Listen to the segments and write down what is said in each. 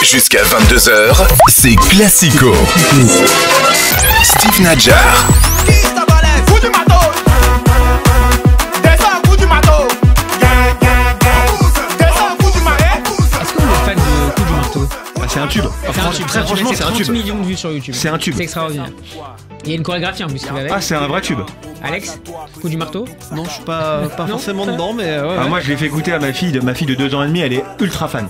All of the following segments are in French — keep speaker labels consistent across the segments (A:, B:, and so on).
A: Jusqu'à 22h, c'est Classico. Steve Nadjar.
B: C'est un tube. Très franchement, c'est un tube.
C: 30 millions de vues sur YouTube.
B: C'est un tube.
C: C'est extraordinaire. Il y a une chorégraphie en plus qui va avec.
B: Ah, c'est un vrai tube.
C: Alex, coup du marteau?
D: Non, je suis pas forcément dedans, mais ouais.
B: Ah, moi, je l'ai fait écouter à ma fille de 2 ans et demi, elle est ultra fan.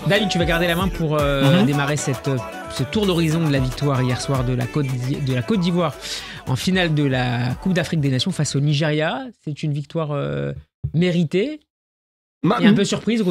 C: David, tu vas garder la main pour démarrer ce tour d'horizon de la victoire hier soir de la Côte d'Ivoire en finale de la Coupe d'Afrique des Nations face au Nigeria. C'est une victoire méritée. Et un peu surprise.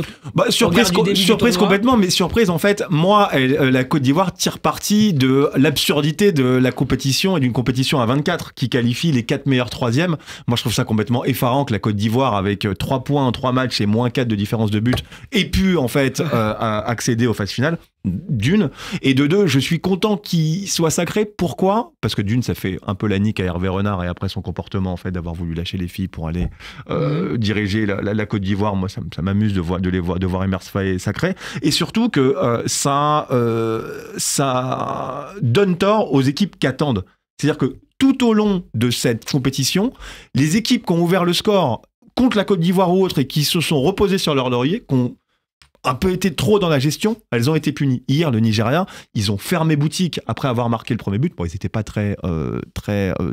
B: Surprise complètement, mais surprise en fait. Moi, la Côte d'Ivoire tire parti de l'absurdité de la compétition et d'une compétition à 24 qui qualifie les 4 meilleurs troisièmes. Moi, je trouve ça complètement effarant que la Côte d'Ivoire, avec 3 points en 3 matchs et moins 4 de différence de but, ait pu en fait accéder aux phases finales. D'une, et de deux, je suis content qu'il soit sacré. Pourquoi ? Parce que d'une, ça fait un peu la nique à Hervé Renard et après son comportement en fait d'avoir voulu lâcher les filles pour aller diriger la Côte d'Ivoire. Moi, ça m'amuse de voir Emers Faé sacré, et surtout que ça donne tort aux équipes qui attendent. C'est-à-dire que tout au long de cette compétition, les équipes qui ont ouvert le score contre la Côte d'Ivoire ou autre et qui se sont reposées sur leur laurier, qui ont un peu été trop dans la gestion, elles ont été punies. Hier, le Nigeria, ils ont fermé boutique après avoir marqué le premier but. Bon, ils n'étaient pas très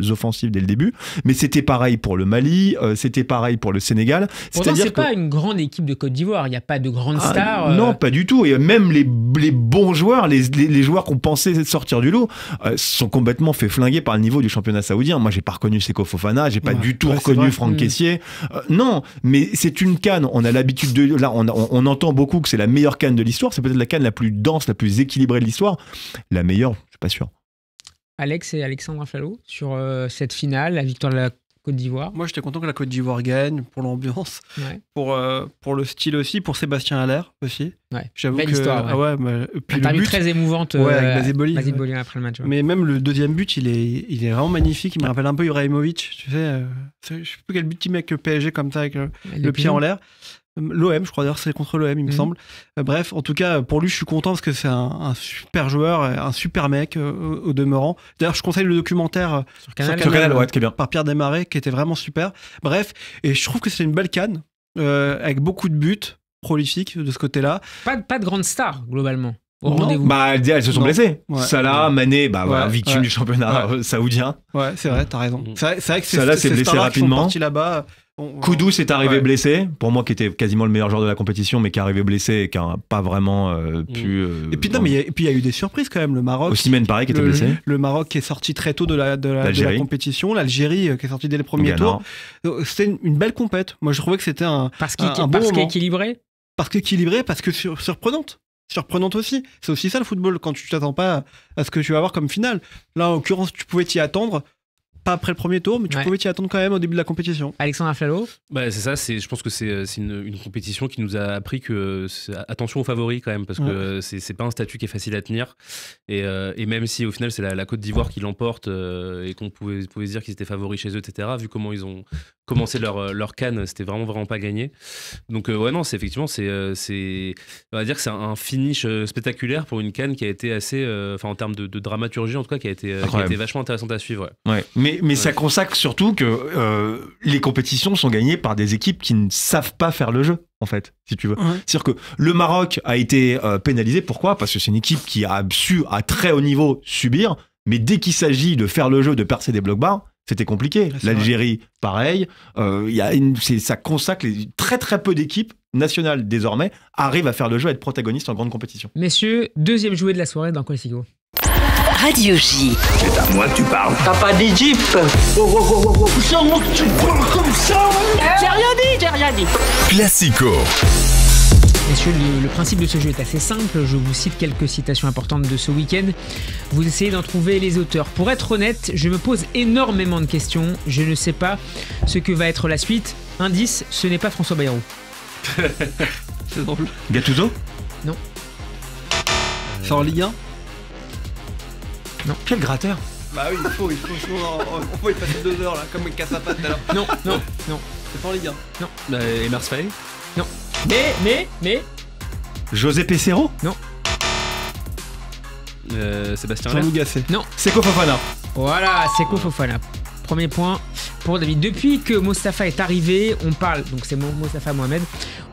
B: offensifs dès le début, mais c'était pareil pour le Mali, c'était pareil pour le Sénégal.
C: Pourtant, c'est pas une grande équipe de Côte d'Ivoire, il n'y a pas de grandes stars.
B: Non, pas du tout. Et même les bons joueurs, les joueurs qu'on pensait sortir du lot, sont complètement fait flinguer par le niveau du championnat saoudien. Moi, j'ai pas reconnu Seko Fofana, j'ai pas du tout reconnu Franck Kessié. Non, mais c'est une CAN. On a l'habitude de... Là, on entend beaucoup que c'est la meilleure CAN de l'histoire. C'est peut-être la CAN la plus dense, la plus équilibrée de l'histoire. La meilleure, je suis pas sûr.
C: Alex et Alexandre Aflalo sur cette finale, la victoire de la Côte d'Ivoire.
D: Moi, j'étais content que la Côte d'Ivoire gagne, pour l'ambiance, pour le style aussi, pour Sébastien Haller aussi.
C: Ouais.
D: J'avoue
C: belle
D: que
C: histoire.
D: Puis
C: interview très émouvante
D: avec Basiboli
C: après le match. Ouais.
D: Mais même le deuxième but, il est vraiment magnifique. Il me rappelle un peu Ibrahimovic. Tu sais, je sais plus quel but il met avec le PSG comme ça, avec le pied en l'air. L'OM, je crois d'ailleurs, c'est contre l'OM, il me semble. Bref, en tout cas, pour lui, je suis content parce que c'est un super joueur, un super mec au demeurant. D'ailleurs, je conseille le documentaire sur Canal,
B: qui est bien.
D: Par Pierre Desmarais, qui était vraiment super. Bref, et je trouve que c'est une belle CAN, avec beaucoup de buts prolifiques de ce côté-là.
C: Pas de grandes stars, globalement. Au
B: Non.
C: rendez-vous.
B: Elles se sont blessées.
D: Ouais.
B: Salah, Mané, victime du championnat saoudien.
D: Ouais, c'est vrai, t'as raison. C'est vrai que
B: Salah s'est blessé rapidement.
D: Partis là-bas.
B: Koudous est arrivé blessé, pour moi qui était quasiment le meilleur joueur de la compétition, mais qui est arrivé blessé et qui n'a pas vraiment pu...
D: Et puis il y a eu des surprises quand même. Le Maroc...
B: Osimhen pareil qui était blessé.
D: Le Maroc qui est sorti très tôt de la compétition. L'Algérie qui est sortie dès le premier tour. C'était une belle compète. Moi je trouvais que c'était un bon moment.
C: Équilibré.
D: Parce qu'équilibré, parce que surprenante. Surprenante aussi. C'est aussi ça le football, quand tu t'attends pas à ce que tu vas avoir comme finale. Là en l'occurrence tu pouvais t'y attendre. Pas après le premier tour, mais tu pouvais t'y attendre quand même au début de la compétition.
C: Alexandre Aflalo.
E: C'est ça, je pense que c'est une compétition qui nous a appris que attention aux favoris quand même, parce que c'est pas un statut qui est facile à tenir. Et même si au final c'est la Côte d'Ivoire qui l'emporte et qu'on pouvait se dire qu'ils étaient favoris chez eux, etc., vu comment ils ont commencé leur CAN, c'était vraiment pas gagné. Donc c'est effectivement, on va dire que c'est un finish spectaculaire pour une CAN qui a été assez, en termes de dramaturgie en tout cas, qui a été vachement intéressante à suivre.
B: Ouais. Mais ça consacre surtout que les compétitions sont gagnées par des équipes qui ne savent pas faire le jeu, en fait, si tu veux. C'est-à-dire que le Maroc a été pénalisé. Pourquoi ? Parce que c'est une équipe qui a su, à très haut niveau, subir, mais dès qu'il s'agit de faire le jeu, de percer des blocs bas, c'était compliqué. L'Algérie, pareil. Ça consacre très très peu d'équipes nationales désormais arrivent à faire le jeu, à être protagonistes en grande compétition.
C: Messieurs, deuxième jouet de la soirée dans Classico.
F: Radio J.
A: C'est à moi que tu parles.
G: T'as pas dit Jeep.
A: C'est à moi que tu parles comme ça.
G: J'ai rien dit.
A: Classico.
C: Messieurs, le principe de ce jeu est assez simple. Je vous cite quelques citations importantes de ce week-end. Vous essayez d'en trouver les auteurs. Pour être honnête, je me pose énormément de questions. Je ne sais pas ce que va être la suite. Indice, ce n'est pas François Bayrou.
D: C'est drôle.
B: Gattuso ?
C: Non.
D: C'est en Ligue 1 ?
B: Non. Quel gratteur ?
D: Bah oui, il faut y passer 2 heures là, comme avec Cassapa tout à l'heure.
C: Non.
D: C'est pas en Ligue 1.
C: Non.
E: Emers Faé ?
C: Non. Mais.
B: José Pesero ?
C: Non.
E: Sébastien
D: Jean-Loup
E: Allaire.
D: Gasset.
B: Seko Fofana.
C: Voilà, Seko Fofana. Premier point pour David. Depuis que Mostafa est arrivé, on parle, donc c'est Mostafa Mohamed,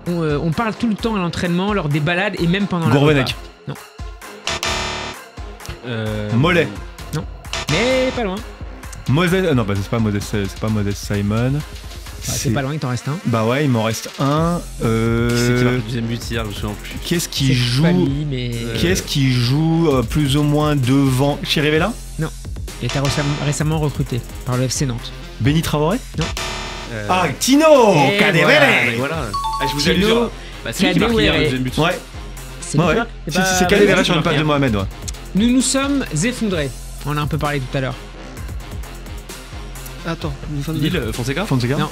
C: on parle tout le temps à l'entraînement, lors des balades et même pendant la
B: Gourvenec.
C: repas.
B: Mollet.
C: Mais pas loin.
B: Moses. Non, bah, c'est pas Moses Simon.
C: C'est pas loin, il t'en reste un.
B: Bah ouais, il m'en reste un.
E: Qui c'est qui marque le deuxième but hier, je me souviens plus.
B: Qu'est-ce qui
C: C'est
B: joue
C: pas lui, mais
B: Qu'est-ce qui joue plus ou moins devant Chirivella?
C: il était récemment recruté par le FC Nantes.
B: Benny Traoré?
E: Euh,
B: Ah, Tino
C: Et
B: Cadevere.
E: Voilà.
B: Ah, je vous ai lu
C: Tino,
E: Bah, c'est lui qui marque hier le deuxième but.
B: Ouais,
C: c'est
B: ouais.
C: pas-
B: C'est Cadevere sur une passe de Mohamed, ouais.
C: Nous nous sommes effondrés. On en a un peu parlé tout à l'heure.
D: Attends, nous sommes
E: Lille, Fonseca.
B: Fonseca?
C: Non.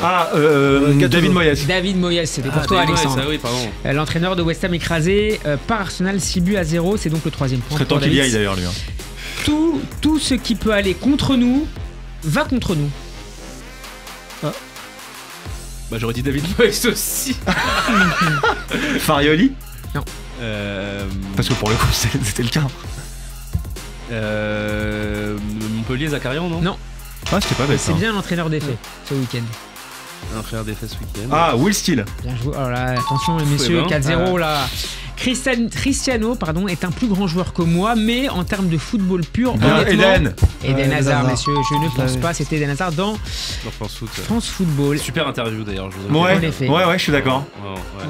B: Ah,
D: Gattuso.
B: David Moyes.
C: David Moyes, c'était pour toi,
E: David Moyes,
C: Alexandre.
E: ah oui, pardon.
C: L'entraîneur de West Ham écrasé par Arsenal 6-0, c'est donc le troisième point.
B: Très
C: pour
B: temps qu'il y
C: David.
B: aille d'ailleurs, lui. Hein.
C: Tout ce qui peut aller contre nous va contre nous.
E: Bah, j'aurais dit David Moyes aussi.
B: Farioli?
E: Euh,
B: Parce que pour le coup, c'était le cas.
E: Montpellier, Zakarian, non
C: Non.
B: Ah, c'était pas bête.
C: C'est
B: ça.
C: bien l'entraîneur des faits ce week-end.
E: Un frère des fesses week-end.
B: Ah, Will Steele.
C: Bien joué. Oh là, attention les messieurs,
E: ben,
C: 4-0 là. Cristiano est un plus grand joueur que moi, mais en termes de football pur,
B: Bien,
C: honnêtement,
B: Eden.
C: Eden
D: Ouais,
C: Hazard,
D: Hazard.
C: messieurs, je ne pense
D: l'avais.
C: pas, c'était Eden Hazard dans
E: Dans France Foot.
C: France Football.
E: Super interview d'ailleurs, je vous
B: Ouais,
C: En effet.
B: ouais, je suis d'accord.
E: Ouais.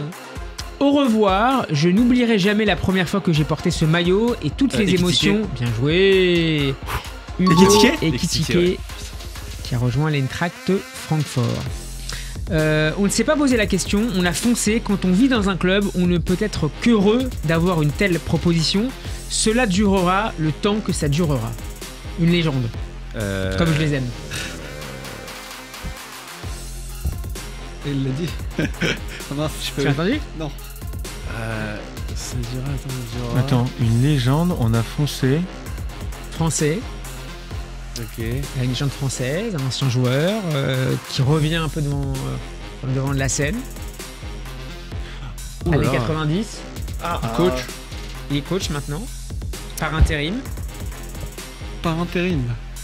C: Au revoir, je n'oublierai jamais la première fois que j'ai porté ce maillot et toutes les
E: Ekitike.
C: émotions. Bien joué. Hugo
B: Ekitike
C: Ekitike,
E: ouais.
C: qui a rejoint l'Eintracht Francfort. On ne s'est pas posé la question, on a foncé. Quand on vit dans un club, on ne peut être qu'heureux d'avoir une telle proposition. Cela durera le temps que ça durera. Une légende, comme je les aime.
D: Il l'a dit. Ah mince, je peux.
C: Tu as entendu?
D: Ça dira, attends, ça dira.
B: Attends, une légende, on a foncé.
C: Français,
E: Ok.
C: une légende française, un ancien joueur qui revient un peu devant de la scène.
E: Ouh là
C: Années
E: là.
C: 90.
B: Coach.
C: Il est coach maintenant, par intérim.
D: Par intérim.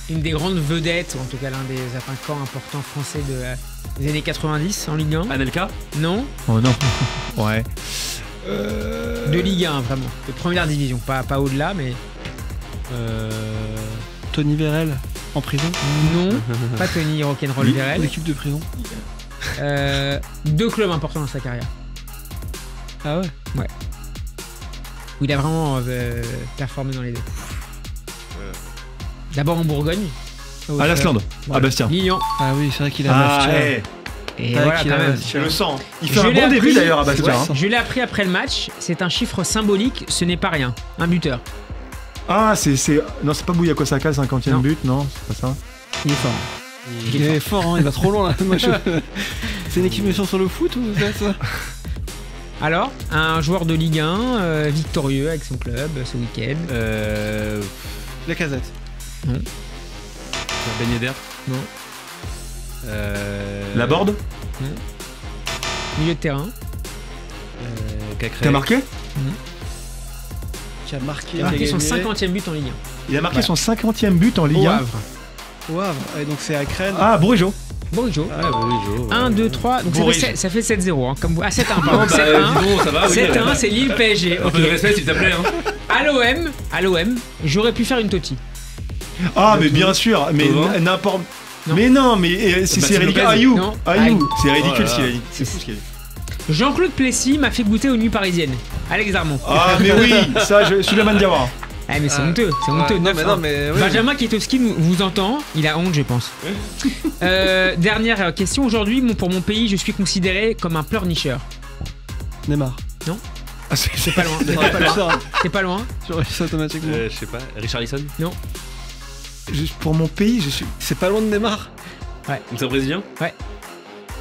C: Une des grandes vedettes, ou en tout cas l'un des attaquants importants français des années 90 en Ligue 1.
E: Anelka.
C: Non,
B: Oh non. Ouais.
C: de Ligue 1 vraiment, de première division, pas au-delà, mais
D: Tony Vérel, en prison.
C: non, pas Tony Rock'n'Roll Vérel.
D: L'équipe de prison.
C: Deux clubs importants dans sa carrière,
D: Ah ouais.
C: où il a vraiment performé dans les deux. D'abord en Bourgogne.
B: À l'Asland.
C: Voilà.
B: Ah, Bastien.
C: Lilian.
D: Ah oui, c'est vrai qu'il a
B: Ah,
D: Bastia.
B: hey,
C: Et
D: Tac,
C: voilà
D: il
C: quand
D: a
C: même.
D: Bastia.
B: je le sens. Il
C: Je
B: fait un
C: l'ai
B: bon début
C: appris.
B: d'ailleurs à Bastien.
C: Ouais,
B: hein.
C: je l'ai appris après le match, c'est un chiffre symbolique, ce n'est pas rien. Un buteur.
B: Ah, non, c'est pas Bouya Kosaka, le 50e
C: Non.
B: but, non, c'est pas ça.
C: Il est fort.
D: Il est fort, hein, il va trop loin là. Moi, c'est une équipe méchante sur le foot ou ça?
C: Alors, un joueur de Ligue 1 victorieux avec son club ce week-end.
D: La casette.
E: Ben Yedder.
C: Non.
B: La board.
C: Milieu de terrain.
E: Cacré.
B: T'as marqué?
D: Qui a marqué.
C: Il a marqué
D: qui
C: son
D: gagné.
C: 50e but en Ligue
B: Il a marqué
C: Ouais.
B: son 50e but en
C: 1.
B: Ligue
C: Au
B: 1.
C: Havre.
D: Au Havre. Et donc c'est à Crène.
B: Ah, Bourigeau.
C: Bourigeau.
E: Ah, oui, Jo.
C: 1, 2, 3. Donc
B: Bourige.
C: ça fait 7-0. Hein, comme vous. Ah, 7-1, pardon.
E: Non, bah,
C: 7-1.
E: dis donc, ça va, oui.
C: 7-1, c'est Lille PSG.
E: Un
C: Ok.
E: peu de respect, s'il te plaît. Hein.
C: À l'OM, j'aurais pu faire une Totti.
B: Ah, mais bien sûr, mais
E: Thauvin.
B: n'importe.
C: Non.
B: Mais non, mais c'est
E: Maxime
B: ridicule.
E: Lopez.
B: Ayou.
C: Non.
B: Ayou.
C: Ayou.
B: C'est ridicule
E: Oh là
B: ce qu'il a
E: là.
B: dit. C'est fou ce qu'il a dit.
C: Jean-Claude Plessis m'a fait goûter aux nuits parisiennes. Alex Darmon.
B: Ah, mais oui, ça, Souleymane Diawara.
C: Ah, mais c'est honteux. C'est honteux.
D: non,
C: 9-1.
D: mais non, mais. oui.
C: Benjamin Kietowski vous entend, il a honte je pense. Dernière question, aujourd'hui pour mon pays je suis considéré comme un pleurnicheur.
D: Neymar.
B: Ah,
C: C'est pas loin, t'es pas loin. T'es pas loin.
D: J'aurais fait ça automatiquement.
E: Je sais pas. Richarlison.
B: Pour mon pays, je suis.
D: C'est pas loin de Neymar.
E: C'est un brésilien.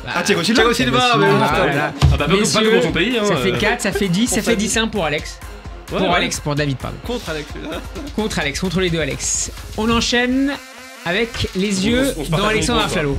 B: Ah, Thiago Silva.
D: Thiago Silva, mais
C: Ah,
D: oui, putain.
C: voilà.
E: Ah, bah, pas
C: Messieurs,
E: que pour son pays. Hein,
C: Ça fait 4, ça fait 10, ça fait 10-1 pour Alex.
E: Ouais,
C: Pour
E: ouais.
C: Alex, pour David, pardon.
D: Contre Alex.
C: Contre Alex, contre les deux Alex. On enchaîne avec les yeux
E: on se
C: dans
E: partage
C: Alexandre
E: mon point,
C: Aflalo.